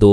2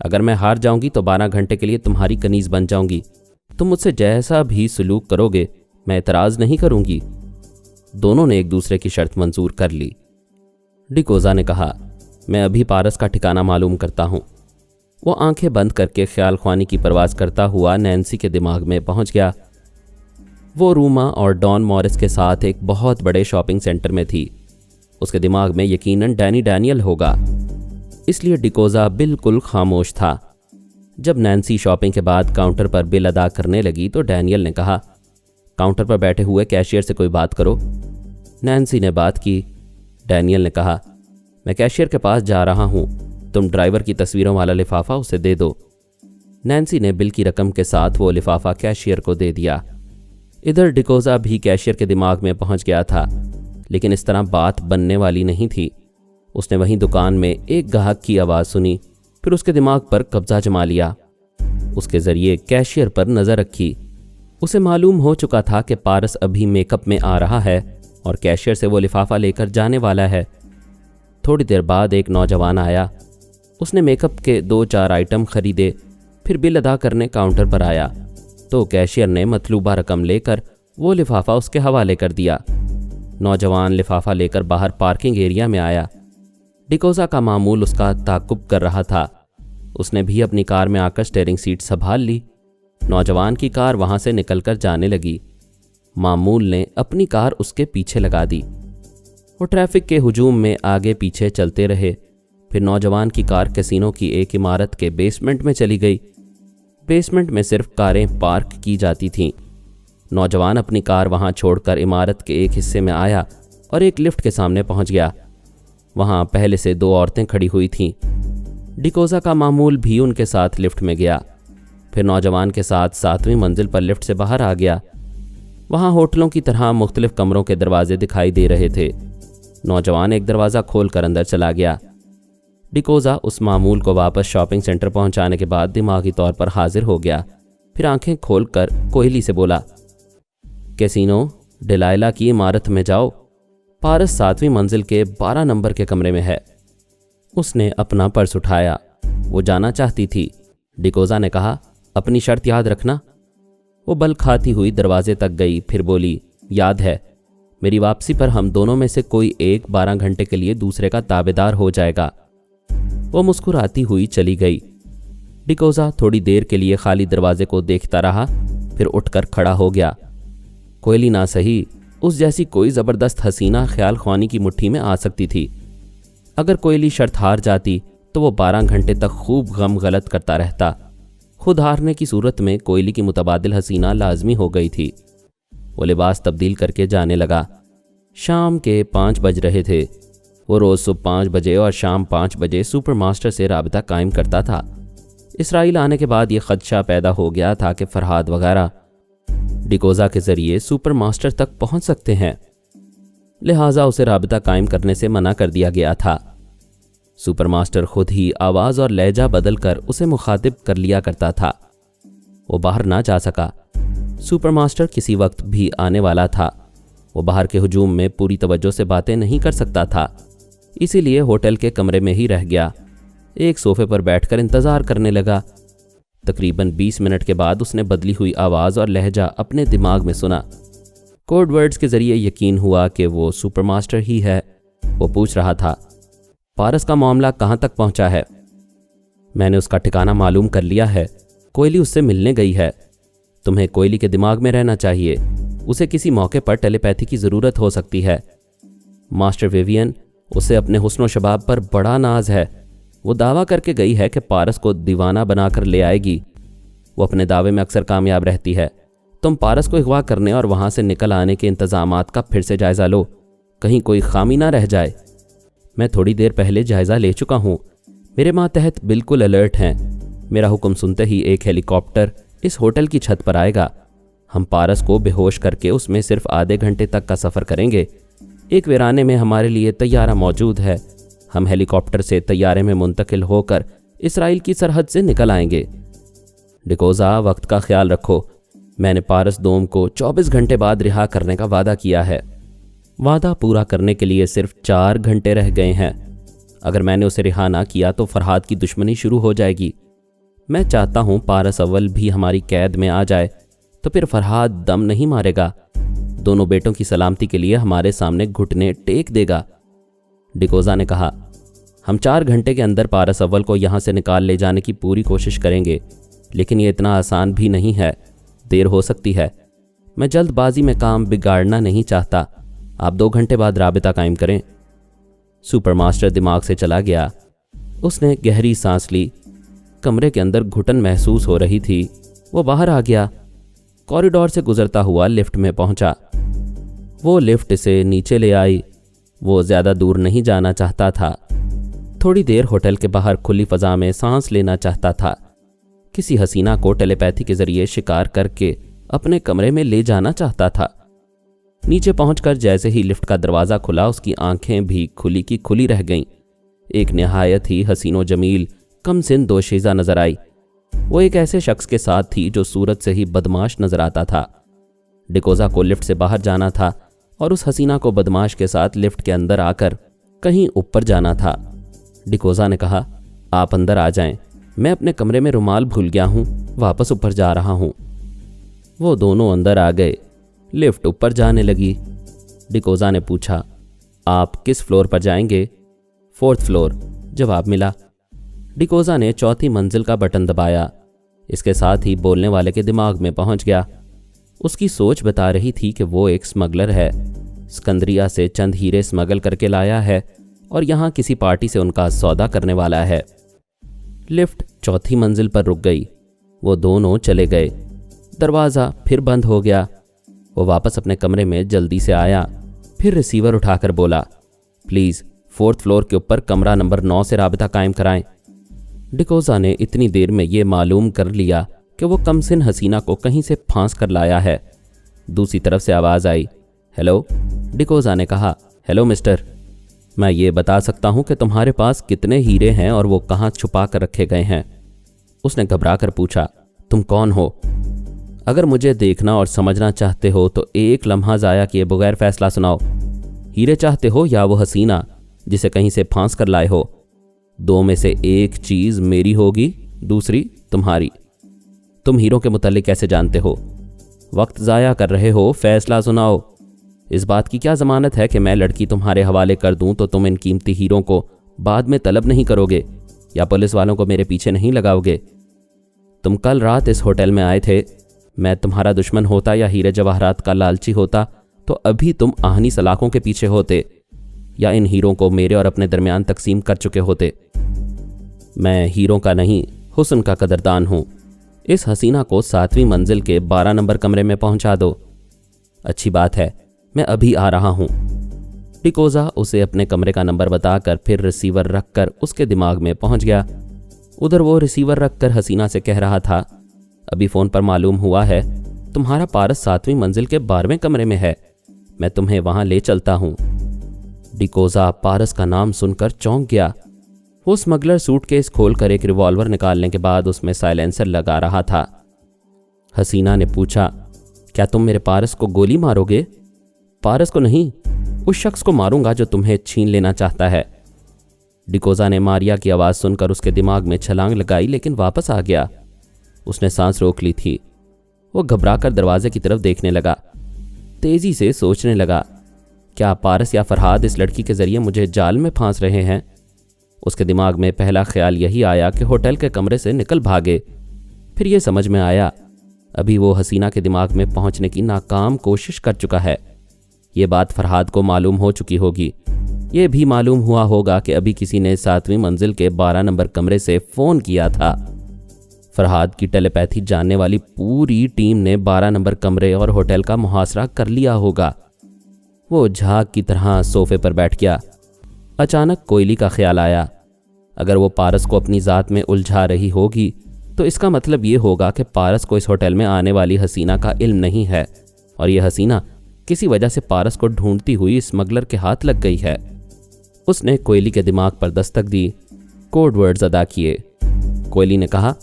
अगर मैं हार जाऊंगी तो 12 घंटे के लिए तुम्हारी कनीज बन जाऊंगी। तुम मुझसे जैसा भी सलूक करोगे मैं एतराज़ नहीं करूंगी। दोनों ने एक दूसरे की शर्त मंजूर कर ली। डिकोजा ने कहा, मैं अभी पारस का ठिकाना मालूम करता हूँ। वो आंखें बंद करके ख्याल ख्वानी की परवाज करता हुआ नैन्सी के दिमाग में पहुंच गया। वो रूमा और डॉन मॉरिस के साथ एक बहुत बड़े शॉपिंग सेंटर में थी। उसके दिमाग में यकीनन डैनियल होगा, इसलिए डिकोजा बिल्कुल खामोश था। जब नैन्सी शॉपिंग के बाद काउंटर पर बिल अदा करने लगी तो डैनियल ने कहा, काउंटर पर बैठे हुए कैशियर से कोई बात करो। नैन्सी ने बात की। डैनियल ने कहा, मैं कैशियर के पास जा रहा हूँ, तुम ड्राइवर की तस्वीरों वाला लिफाफा उसे दे दो। नैन्सी ने बिल की रकम के साथ वो लिफाफा कैशियर को दे दिया। इधर डिकोजा भी कैशियर के दिमाग में पहुंच गया था, लेकिन इस तरह बात बनने वाली नहीं थी। उसने वहीं दुकान में एक ग्राहक की आवाज़ सुनी, फिर उसके दिमाग पर कब्जा जमा लिया। उसके ज़रिए कैशियर पर नज़र रखी। उसे मालूम हो चुका था कि पारस अभी मेकअप में आ रहा है और कैशियर से वो लिफाफा लेकर जाने वाला है। थोड़ी देर बाद एक नौजवान आया। उसने मेकअप के 2-4 आइटम खरीदे, फिर बिल अदा करने काउंटर पर आया तो कैशियर ने मतलूबा रकम लेकर वो लिफाफा उसके हवाले कर दिया। नौजवान लिफाफा लेकर बाहर पार्किंग एरिया में आया। डिकोजा का मामूल उसका ताक़ुब कर रहा था। उसने भी अपनी कार में आकर स्टीयरिंग सीट संभाल ली। नौजवान की कार वहां से निकलकर जाने लगी। मामूल ने अपनी कार उसके पीछे लगा दी। वो ट्रैफिक के हुजूम में आगे पीछे चलते रहे। फिर नौजवान की कार कैसीनो की एक इमारत के बेसमेंट में चली गई। बेसमेंट में सिर्फ कारें पार्क की जाती थीं। नौजवान अपनी कार वहां छोड़कर इमारत के एक हिस्से में आया और एक लिफ्ट के सामने पहुंच गया। वहां पहले से 2 औरतें खड़ी हुई थीं। डिकोजा का मामूल भी उनके साथ लिफ्ट में गया। फिर नौजवान के साथ 7वीं मंजिल पर लिफ्ट से बाहर आ गया। वहां होटलों की तरह मुख्तलिफ कमरों के दरवाजे दिखाई दे रहे थे। नौजवान एक दरवाज़ा खोलकर अंदर चला गया। डिकोजा उस मामूल को वापस शॉपिंग सेंटर पहुंचाने के बाद दिमागी तौर पर हाजिर हो गया। फिर आंखें खोलकर कोयली से बोला, कैसीनो डिलाइला की इमारत में जाओ। पारस 7वीं मंजिल के 12 नंबर के कमरे में है। उसने अपना पर्स उठाया। वो जाना चाहती थी। डिकोजा ने कहा, अपनी शर्त याद रखना। वो बल खाती हुई दरवाजे तक गई, फिर बोली, याद है, मेरी वापसी पर हम दोनों में से कोई एक 12 घंटे के लिए दूसरे का ताबेदार हो जाएगा। वो मुस्कुराती हुई चली गई। डिकोजा थोड़ी देर के लिए खाली दरवाजे को देखता रहा, फिर उठकर खड़ा हो गया। कोयली ना सही, उस जैसी कोई ज़बरदस्त हसीना ख्याल ख्वानी की मुट्ठी में आ सकती थी। अगर कोयली शर्त हार जाती तो वो 12 घंटे तक खूब गम गलत करता रहता। खुद हारने की सूरत में कोयली की मुतबादिल हसीना लाजमी हो गई थी। वो लिबास तब्दील करके जाने लगा। शाम के 5 बज रहे थे। वो रोज़ सुबह 5 बजे और शाम 5 बजे सुपर मास्टर से राबता कायम करता था। इसराइल आने के बाद ये खदशा पैदा हो गया था कि फरहाद वगैरह डिकोजा के ज़रिए सुपर मास्टर तक पहुंच सकते हैं, लिहाजा उसे राबता कायम करने से मना कर दिया गया था। सुपर मास्टर खुद ही आवाज़ और लहजा बदल कर उसे मुखातिब कर लिया करता था। वो बाहर ना जा सका। सुपर मास्टर किसी वक्त भी आने वाला था। वो बाहर के हुजूम में पूरी तवज्जो से बातें नहीं कर सकता था, इसीलिए होटल के कमरे में ही रह गया। एक सोफे पर बैठकर इंतज़ार करने लगा। तकरीबन 20 मिनट के बाद उसने बदली हुई आवाज़ और लहजा अपने दिमाग में सुना। कोड वर्ड्स के ज़रिए यकीन हुआ कि वो सुपर मास्टर ही है। वो पूछ रहा था, पारस का मामला कहाँ तक पहुँचा है? मैंने उसका ठिकाना मालूम कर लिया है। कोयली उससे मिलने गई है। तुम्हें कोयली के दिमाग में रहना चाहिए। उसे किसी मौके पर टेलीपैथी की ज़रूरत हो सकती है। मास्टर विवियन, उसे अपने हुस्न शबाब पर बड़ा नाज है। वो दावा करके गई है कि पारस को दीवाना बनाकर ले आएगी। वो अपने दावे में अक्सर कामयाब रहती है। तुम पारस को अगवा करने और वहाँ से निकल आने के इंतज़ामात का फिर से जायज़ा लो, कहीं कोई खामी ना रह जाए। मैं थोड़ी देर पहले जायज़ा ले चुका हूँ। मेरे मातहत बिल्कुल अलर्ट हैं। मेरा हुक्म सुनते ही एक हेलीकॉप्टर इस होटल की छत पर आएगा। हम पारस को बेहोश करके उसमें सिर्फ आधे घंटे तक का सफ़र करेंगे। एक वीराने में हमारे लिए तैयारा मौजूद है। हम हेलीकॉप्टर से तैयारे में मुंतकिल होकर इसराइल की सरहद से निकल आएंगे। डिकोजा, वक्त का ख्याल रखो। मैंने पारस दोम को 24 घंटे बाद रिहा करने का वादा किया है। वादा पूरा करने के लिए सिर्फ 4 घंटे रह गए हैं। अगर मैंने उसे रिहा ना किया तो फरहाद की दुश्मनी शुरू हो जाएगी। मैं चाहता हूँ पारस अव्वल भी हमारी कैद में आ जाए, तो फिर फरहाद दम नहीं मारेगा, दोनों बेटों की सलामती के लिए हमारे सामने घुटने टेक देगा। डिकोजा ने कहा, हम 4 घंटे के अंदर पारस अव्वल को यहाँ से निकाल ले जाने की पूरी कोशिश करेंगे, लेकिन ये इतना आसान भी नहीं है, देर हो सकती है। मैं जल्दबाजी में काम बिगाड़ना नहीं चाहता, आप 2 घंटे बाद राबिता कायम करें। सुपरमास्टर दिमाग से चला गया। उसने गहरी सांस ली। कमरे के अंदर घुटन महसूस हो रही थी। वो बाहर आ गया। कॉरिडोर से गुजरता हुआ लिफ्ट में पहुंचा। वो लिफ्ट से नीचे ले आई। वो ज़्यादा दूर नहीं जाना चाहता था। थोड़ी देर होटल के बाहर खुली फजा में सांस लेना चाहता था। किसी हसीना को टेलीपैथी के जरिए शिकार करके अपने कमरे में ले जाना चाहता था। नीचे पहुंचकर जैसे ही लिफ्ट का दरवाज़ा खुला, उसकी आंखें भी खुली की खुली रह गईं। एक निहायत ही हसीनो जमील कमसिन दोशीज़ा नजर आई। वो एक ऐसे शख्स के साथ थी जो सूरत से ही बदमाश नजर आता था। डिकोजा को लिफ्ट से बाहर जाना था और उस हसीना को बदमाश के साथ लिफ्ट के अंदर आकर कहीं ऊपर जाना था। डिकोजा ने कहा, आप अंदर आ जाएं, मैं अपने कमरे में रुमाल भूल गया हूँ, वापस ऊपर जा रहा हूँ। वो दोनों अंदर आ गए। लिफ्ट ऊपर जाने लगी। डिकोजा ने पूछा, आप किस फ्लोर पर जाएंगे? 4th फ्लोर, जवाब मिला। डिकोजा ने 4थी मंजिल का बटन दबाया। इसके साथ ही बोलने वाले के दिमाग में पहुंच गया। उसकी सोच बता रही थी कि वो एक स्मगलर है, सिकंदरिया से चंद हीरे स्मगल करके लाया है और यहाँ किसी पार्टी से उनका सौदा करने वाला है। लिफ्ट 4थी मंजिल पर रुक गई। वो दोनों चले गए। दरवाज़ा फिर बंद हो गया। वो वापस अपने कमरे में जल्दी से आया। फिर रिसीवर उठाकर बोला, प्लीज़ 4th फ्लोर के ऊपर कमरा नंबर 9 से राबिता कायम कराएं। डिकोजा ने इतनी देर में ये मालूम कर लिया कि वो कमसिन हसीना को कहीं से फांस कर लाया है। दूसरी तरफ से आवाज़ आई, हेलो। डिकोजा ने कहा, हेलो मिस्टर, मैं ये बता सकता हूँ कि तुम्हारे पास कितने हीरे हैं और वो कहाँ छुपा कर रखे गए हैं। उसने घबरा कर पूछा, तुम कौन हो? अगर मुझे देखना और समझना चाहते हो तो एक लम्हा ज़ाया किए बगैर फैसला सुनाओ। हीरे चाहते हो या वो हसीना जिसे कहीं से फांस कर लाए हो? 2 में से एक चीज़ मेरी होगी, दूसरी तुम्हारी। तुम हीरों के मुतालिक कैसे जानते हो? वक्त ज़ाया कर रहे हो, फैसला सुनाओ। इस बात की क्या ज़मानत है कि मैं लड़की तुम्हारे हवाले कर दूं तो तुम इन कीमती हीरों को बाद में तलब नहीं करोगे या पुलिस वालों को मेरे पीछे नहीं लगाओगे? तुम कल रात इस होटल में आए थे। मैं तुम्हारा दुश्मन होता या हीरे जवाहरात का लालची होता तो अभी तुम आहनी सलाखों के पीछे होते या इन हीरों को मेरे और अपने दरमियान तकसीम कर चुके होते। मैं हीरों का नहीं, हुस्न का कदरदान हूँ। इस हसीना को 7वीं मंजिल के 12 नंबर कमरे में पहुँचा दो। अच्छी बात है, मैं अभी आ रहा हूँ। डिकोजा उसे अपने कमरे का नंबर बताकर फिर रिसीवर रखकर उसके दिमाग में पहुँच गया। उधर वो रिसीवर रखकर हसीना से कह रहा था, अभी फ़ोन पर मालूम हुआ है तुम्हारा पारस 7वीं मंजिल के 12वें कमरे में है, मैं तुम्हें वहाँ ले चलता हूँ। डिकोजा पारस का नाम सुनकर चौंक गया। वो स्मगलर सूटकेस खोलकर एक रिवॉल्वर निकालने के बाद उसमें साइलेंसर लगा रहा था। हसीना ने पूछा, क्या तुम मेरे पारस को गोली मारोगे? पारस को नहीं, उस शख्स को मारूंगा जो तुम्हें छीन लेना चाहता है। डिकोजा ने मारिया की आवाज़ सुनकर उसके दिमाग में छलांग लगाई लेकिन वापस आ गया। उसने सांस रोक ली थी। वो घबराकर दरवाजे की तरफ देखने लगा। तेजी से सोचने लगा, क्या पारस या फरहाद इस लड़की के जरिए मुझे जाल में फांस रहे हैं? उसके दिमाग में पहला ख्याल यही आया कि होटल के कमरे से निकल भागे। फिर ये समझ में आया, अभी वो हसीना के दिमाग में पहुंचने की नाकाम कोशिश कर चुका है। ये बात फरहाद को मालूम हो चुकी होगी। ये भी मालूम हुआ होगा कि अभी किसी ने 7वीं मंजिल के 12 नंबर कमरे से फ़ोन किया था। फरहाद की टेलीपैथी जानने वाली पूरी टीम ने 12 नंबर कमरे और होटल का मुहासरा कर लिया होगा। वो झाग की तरह सोफे पर बैठ गया। अचानक कोयली का ख्याल आया, अगर वो पारस को अपनी ज़ात में उलझा रही होगी तो इसका मतलब ये होगा कि पारस को इस होटल में आने वाली हसीना का इल्म नहीं है और ये हसीना किसी वजह से पारस को ढूंढती हुई स्मगलर के हाथ लग गई है। उसने कोयली के दिमाग पर दस्तक दी, कोड वर्ड्स अदा किए। कोयली ने कहा,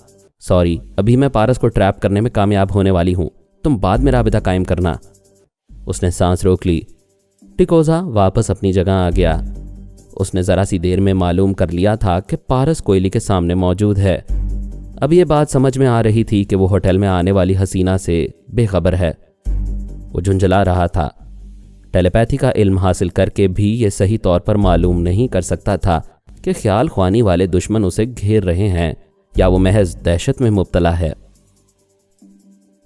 सॉरी, अभी मैं पारस को ट्रैप करने में कामयाब होने वाली हूँ, तुम बाद में राबिता कायम करना। उसने सांस रोक ली। डिकोजा वापस अपनी जगह आ गया। उसने ज़रा सी देर में मालूम कर लिया था कि पारस कोयली के सामने मौजूद है। अब ये बात समझ में आ रही थी कि वो होटल में आने वाली हसीना से बेखबर है। वो झुंझला रहा था। टेलीपैथी का इल्म हासिल करके भी ये सही तौर पर मालूम नहीं कर सकता था कि ख्याल ख्वानी वाले दुश्मन उसे घेर रहे हैं या वो महज दहशत में मुब्तला है।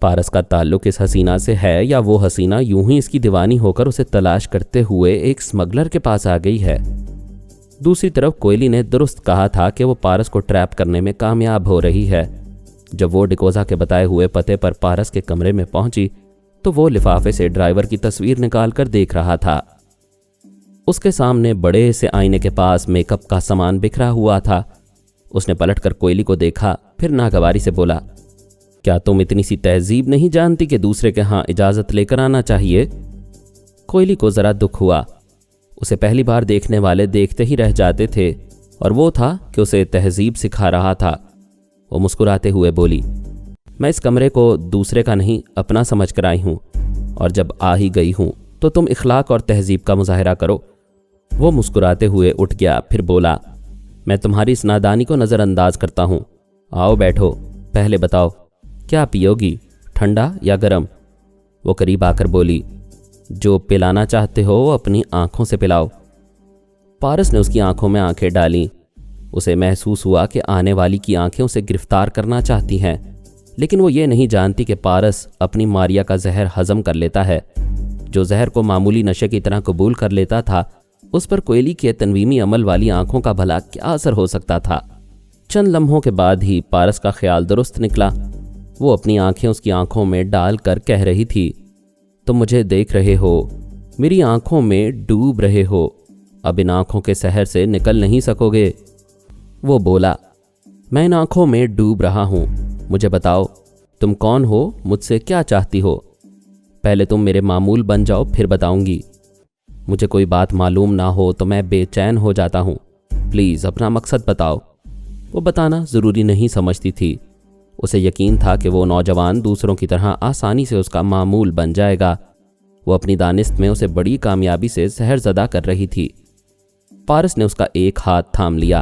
पारस का ताल्लुक इस हसीना से है या वो हसीना यूं ही इसकी दीवानी होकर उसे तलाश करते हुए एक स्मगलर के पास आ गई है। दूसरी तरफ कोयली ने दुरुस्त कहा था कि वो पारस को ट्रैप करने में कामयाब हो रही है। जब वो डिकोजा के बताए हुए पते पर पारस के कमरे में पहुंची तो वो लिफाफे से ड्राइवर की तस्वीर निकाल कर देख रहा था। उसके सामने बड़े से आईने के पास मेकअप का सामान बिखरा हुआ था। उसने पलटकर कोयली को देखा, फिर नागवारी से बोला, क्या तुम इतनी सी तहजीब नहीं जानती कि दूसरे के यहाँ इजाज़त लेकर आना चाहिए? कोयली को ज़रा दुख हुआ। उसे पहली बार देखने वाले देखते ही रह जाते थे और वो था कि उसे तहजीब सिखा रहा था। वो मुस्कुराते हुए बोली, मैं इस कमरे को दूसरे का नहीं अपना समझ कर आई हूँ और जब आ ही गई हूँ तो तुम इखलाक और तहजीब का मुजाहरा करो। वो मुस्कुराते हुए उठ गया, फिर बोला, मैं तुम्हारी इस नादानी को नज़रअंदाज करता हूँ। आओ बैठो, पहले बताओ क्या पियोगी, ठंडा या गरम? वो करीब आकर बोली, जो पिलाना चाहते हो वो अपनी आंखों से पिलाओ। पारस ने उसकी आंखों में आंखें डालीं। उसे महसूस हुआ कि आने वाली की आंखें उसे गिरफ्तार करना चाहती हैं, लेकिन वो ये नहीं जानती कि पारस अपनी मारिया का जहर हजम कर लेता है। जो जहर को मामूली नशे की तरह कबूल कर लेता था, उस पर कोयली के तनवीमी अमल वाली आंखों का भला क्या असर हो सकता था? चंद लम्हों के बाद ही पारस का ख्याल दुरुस्त निकला। वो अपनी आंखें उसकी आंखों में डाल कर कह रही थी, तुम मुझे देख रहे हो, मेरी आंखों में डूब रहे हो, अब इन आंखों के सहर से निकल नहीं सकोगे। वो बोला, मैं इन आंखों में डूब रहा हूँ, मुझे बताओ तुम कौन हो, मुझसे क्या चाहती हो? पहले तुम मेरे मामूल बन जाओ, फिर बताऊंगी। मुझे कोई बात मालूम ना हो तो मैं बेचैन हो जाता हूँ। प्लीज़ अपना मकसद बताओ। वो बताना ज़रूरी नहीं समझती थी। उसे यकीन था कि वो नौजवान दूसरों की तरह आसानी से उसका मामूल बन जाएगा। वो अपनी दानिस्त में उसे बड़ी कामयाबी से सहरज़दा कर रही थी। पारस ने उसका एक हाथ थाम लिया,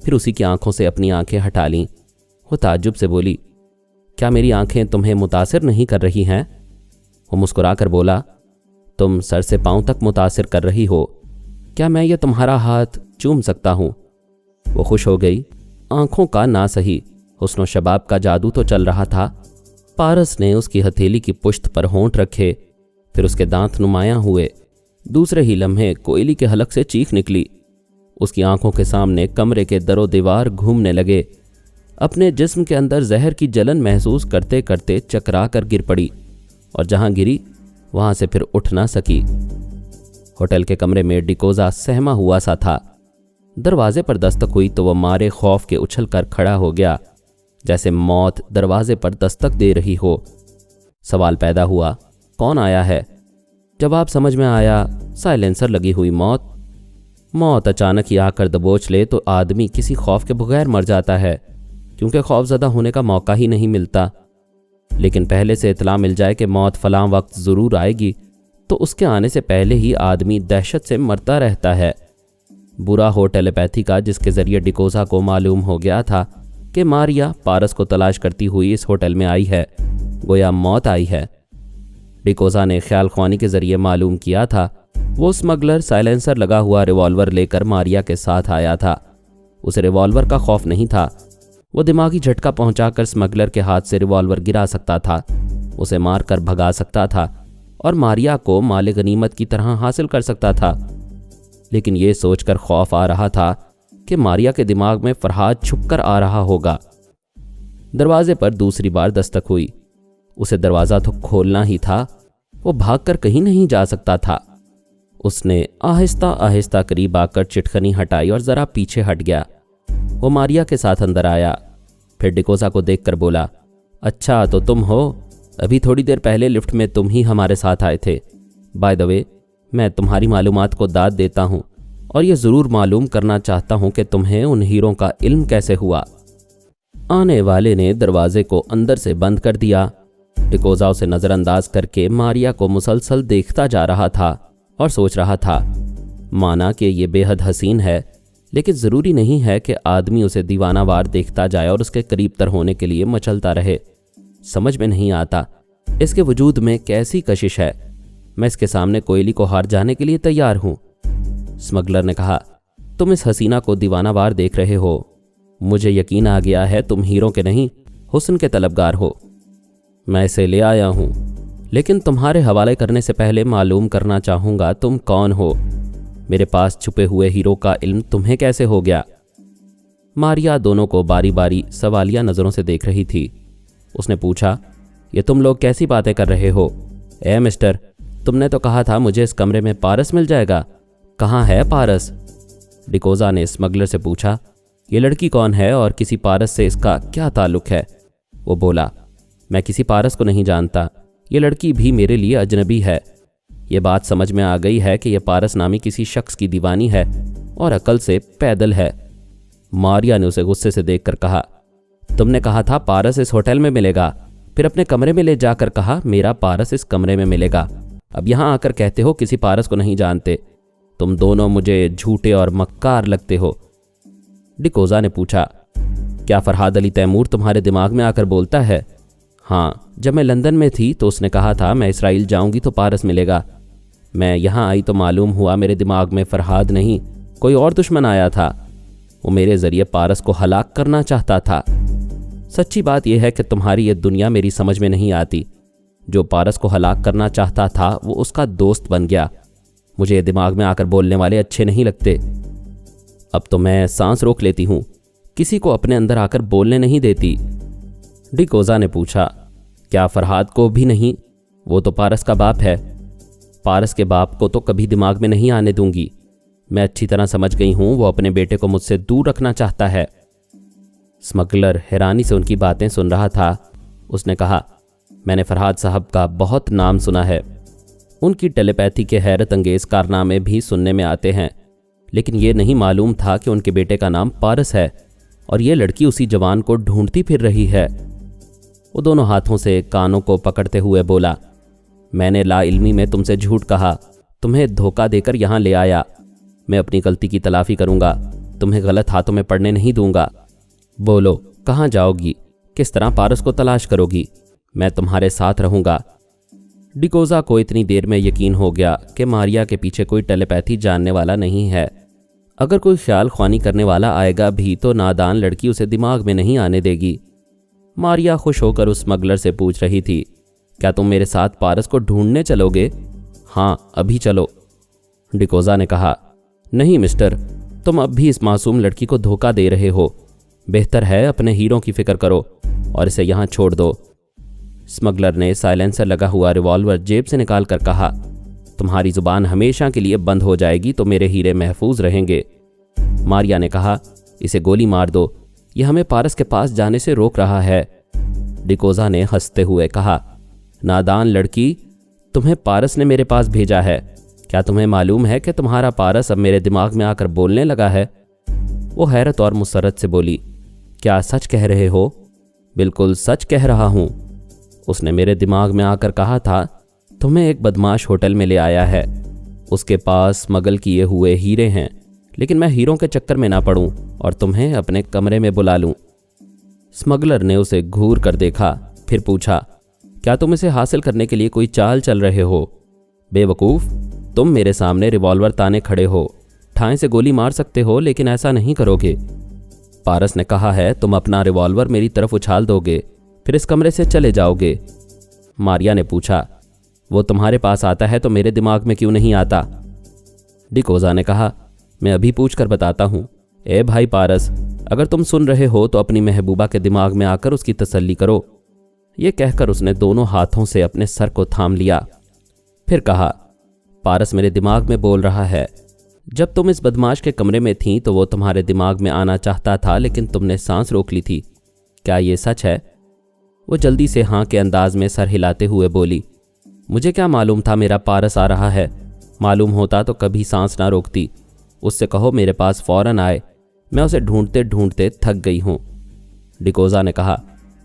फिर उसी की आंखों से अपनी आंखें हटा लीं। वो ताज्जुब से बोली, क्या मेरी आंखें तुम्हें मुतासिर नहीं कर रही हैं? वो मुस्कुरा कर बोला, तुम सर से पांव तक मुतासिर कर रही हो। क्या मैं ये तुम्हारा हाथ चूम सकता हूँ? वो खुश हो गई। आंखों का ना सही, हुस्न शबाब का जादू तो चल रहा था। पारस ने उसकी हथेली की पुश्त पर होंठ रखे, फिर उसके दांत नुमायां हुए। दूसरे ही लम्हे कोयली के हलक से चीख निकली। उसकी आंखों के सामने कमरे के दरो दीवार घूमने लगे। अपने जिस्म के अंदर जहर की जलन महसूस करते करते चकरा कर गिर पड़ी और जहां गिरी वहां से फिर उठ ना सकी। होटल के कमरे में डिकोजा सहमा हुआ सा था। दरवाजे पर दस्तक हुई तो वह मारे खौफ के उछल कर खड़ा हो गया, जैसे मौत दरवाजे पर दस्तक दे रही हो। सवाल पैदा हुआ, कौन आया है? जवाब समझ में आया, साइलेंसर लगी हुई मौत। मौत अचानक ही आकर दबोच ले तो आदमी किसी खौफ के बगैर मर जाता है, क्योंकि खौफजदा होने का मौका ही नहीं मिलता। लेकिन पहले से इतला मिल जाए कि मौत फलां वक्त ज़रूर आएगी, तो उसके आने से पहले ही आदमी दहशत से मरता रहता है। बुरा हो टेलीपैथी का, जिसके ज़रिए डिकोजा को मालूम हो गया था कि मारिया पारस को तलाश करती हुई इस होटल में आई है, गोया मौत आई है। डिकोजा ने ख्याल ख्वानी के ज़रिए मालूम किया था वो स्मगलर साइलेंसर लगा हुआ रिवॉल्वर लेकर मारिया के साथ आया था। उसे रिवॉल्वर का खौफ नहीं था। वो दिमागी झटका पहुंचाकर स्मगलर के हाथ से रिवॉल्वर गिरा सकता था, उसे मारकर भगा सकता था और मारिया को माले गनीमत की तरह हासिल कर सकता था। लेकिन ये सोचकर खौफ आ रहा था कि मारिया के दिमाग में फरहाद छुपकर आ रहा होगा। दरवाजे पर दूसरी बार दस्तक हुई। उसे दरवाज़ा तो खोलना ही था, वो भागकर कहीं नहीं जा सकता था। उसने आहिस्ता आहिस्ता करीब आकर चिटखनी हटाई और ज़रा पीछे हट गया। वो मारिया के साथ अंदर आया, फिर डिकोजा को देखकर बोला, अच्छा तो तुम हो? अभी थोड़ी देर पहले लिफ्ट में तुम ही हमारे साथ आए थे। बाय द वे, मैं तुम्हारी मालूमात को दाद देता हूँ और ये ज़रूर मालूम करना चाहता हूँ कि तुम्हें उन हीरों का इल्म कैसे हुआ। आने वाले ने दरवाजे को अंदर से बंद कर दिया। डिकोजा उसे नज़रअंदाज करके मारिया को मुसलसल देखता जा रहा था और सोच रहा था, माना कि ये बेहद हसीन है, लेकिन ज़रूरी नहीं है कि आदमी उसे दीवाना वार देखता जाए और उसके करीब तर होने के लिए मचलता रहे। समझ में नहीं आता इसके वजूद में कैसी कशिश है। मैं इसके सामने कोयली को हार जाने के लिए तैयार हूँ। स्मगलर ने कहा, तुम इस हसीना को दीवाना वार देख रहे हो। मुझे यकीन आ गया है तुम हीरो के नहीं हुस्न के तलबगार हो। मैं इसे ले आया हूँ, लेकिन तुम्हारे हवाले करने से पहले मालूम करना चाहूँगा तुम कौन हो। मेरे पास छुपे हुए हीरो का इल्म तुम्हें कैसे हो गया? मारिया दोनों को बारी बारी सवालिया नज़रों से देख रही थी। उसने पूछा, ये तुम लोग कैसी बातें कर रहे हो? ए मिस्टर, तुमने तो कहा था मुझे इस कमरे में पारस मिल जाएगा। कहाँ है पारस? डिकोजा ने स्मगलर से पूछा, ये लड़की कौन है और किसी पारस से इसका क्या ताल्लुक है? वो बोला, मैं किसी पारस को नहीं जानता। ये लड़की भी मेरे लिए अजनबी है। ये बात समझ में आ गई है कि यह पारस नामी किसी शख्स की दीवानी है और अकल से पैदल है। मारिया ने उसे गुस्से से देखकर कहा, तुमने कहा था पारस इस होटल में मिलेगा, फिर अपने कमरे में ले जाकर कहा मेरा पारस इस कमरे में मिलेगा। अब यहाँ आकर कहते हो किसी पारस को नहीं जानते। तुम दोनों मुझे झूठे और मक्कार लगते हो। डिकोजा ने पूछा, क्या फरहाद अली तैमूर तुम्हारे दिमाग में आकर बोलता है? हाँ, जब मैं लंदन में थी तो उसने कहा था मैं इसराइल जाऊंगी तो पारस मिलेगा। मैं यहाँ आई तो मालूम हुआ मेरे दिमाग में फरहाद नहीं कोई और दुश्मन आया था। वो मेरे ज़रिए पारस को हलाक करना चाहता था। सच्ची बात यह है कि तुम्हारी ये दुनिया मेरी समझ में नहीं आती। जो पारस को हलाक करना चाहता था वो उसका दोस्त बन गया। मुझे ये दिमाग में आकर बोलने वाले अच्छे नहीं लगते। अब तो मैं सांस रोक लेती हूँ, किसी को अपने अंदर आकर बोलने नहीं देती। डिकोजा ने पूछा, क्या फरहाद को भी नहीं? वो तो पारस का बाप है। पारस के बाप को तो कभी दिमाग में नहीं आने दूंगी। मैं अच्छी तरह समझ गई हूँ वो अपने बेटे को मुझसे दूर रखना चाहता है। स्मगलर हैरानी से उनकी बातें सुन रहा था। उसने कहा, मैंने फरहाद साहब का बहुत नाम सुना है। उनकी टेलीपैथी के हैरत अंगेज़ कारनामे भी सुनने में आते हैं, लेकिन ये नहीं मालूम था कि उनके बेटे का नाम पारस है और ये लड़की उसी जवान को ढूंढती फिर रही है। वो दोनों हाथों से कानों को पकड़ते हुए बोला, मैंने ला इल्मी में तुमसे झूठ कहा, तुम्हें धोखा देकर यहाँ ले आया। मैं अपनी गलती की तलाफी करूँगा, तुम्हें गलत हाथों में पड़ने नहीं दूंगा। बोलो, कहाँ जाओगी? किस तरह पारस को तलाश करोगी? मैं तुम्हारे साथ रहूँगा। डिकोजा को इतनी देर में यकीन हो गया कि मारिया के पीछे कोई टेलीपैथी जानने वाला नहीं है। अगर कोई ख्याल ख्वानी करने वाला आएगा भी तो नादान लड़की उसे दिमाग में नहीं आने देगी। मारिया खुश होकर उस स्मगलर से पूछ रही थी, क्या तुम मेरे साथ पारस को ढूंढने चलोगे? हाँ, अभी चलो। डिकोजा ने कहा, नहीं मिस्टर, तुम अब भी इस मासूम लड़की को धोखा दे रहे हो। बेहतर है अपने हीरो की फिक्र करो और इसे यहाँ छोड़ दो। स्मगलर ने साइलेंसर लगा हुआ रिवॉल्वर जेब से निकाल कर कहा, तुम्हारी जुबान हमेशा के लिए बंद हो जाएगी तो मेरे हीरे महफूज रहेंगे। मारिया ने कहा, इसे गोली मार दो, यह हमें पारस के पास जाने से रोक रहा है। डिकोजा ने हंसते हुए कहा, नादान लड़की, तुम्हें पारस ने मेरे पास भेजा है। क्या तुम्हें मालूम है कि तुम्हारा पारस अब मेरे दिमाग में आकर बोलने लगा है? वो हैरत और मुसरत से बोली, क्या सच कह रहे हो? बिल्कुल सच कह रहा हूँ। उसने मेरे दिमाग में आकर कहा था, तुम्हें एक बदमाश होटल में ले आया है, उसके पास स्मगल किए हुए हीरे हैं, लेकिन मैं हीरों के चक्कर में ना पड़ूं और तुम्हें अपने कमरे में बुला लूं। स्मगलर ने उसे घूर कर देखा, फिर पूछा, क्या तुम इसे हासिल करने के लिए कोई चाल चल रहे हो? बेवकूफ़, तुम मेरे सामने रिवॉल्वर ताने खड़े हो, ठाएं से गोली मार सकते हो, लेकिन ऐसा नहीं करोगे। पारस ने कहा है तुम अपना रिवॉल्वर मेरी तरफ उछाल दोगे, फिर इस कमरे से चले जाओगे। मारिया ने पूछा, वो तुम्हारे पास आता है तो मेरे दिमाग में क्यों नहीं आता? डिकोजा ने कहा, मैं अभी पूछ कर बताता हूँ। ए भाई पारस, अगर तुम सुन रहे हो तो अपनी महबूबा के दिमाग में आकर उसकी तसल्ली करो। ये कहकर उसने दोनों हाथों से अपने सर को थाम लिया। फिर कहा, पारस मेरे दिमाग में बोल रहा है। जब तुम इस बदमाश के कमरे में थीं तो वो तुम्हारे दिमाग में आना चाहता था, लेकिन तुमने सांस रोक ली थी। क्या ये सच है? वो जल्दी से हाँ के अंदाज में सर हिलाते हुए बोली, मुझे क्या मालूम था मेरा पारस आ रहा है। मालूम होता तो कभी सांस ना रोकती। उससे कहो मेरे पास फ़ौरन आए, मैं उसे ढूंढते ढूंढते थक गई हूँ। डिकोजा ने कहा,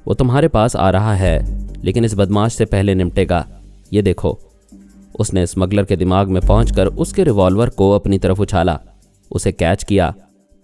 वो तुम्हारे पास आ रहा है, लेकिन इस बदमाश से पहले निपटेगा। ये देखो। उसने स्मगलर के दिमाग में पहुंचकर उसके रिवॉल्वर को अपनी तरफ उछाला, उसे कैच किया,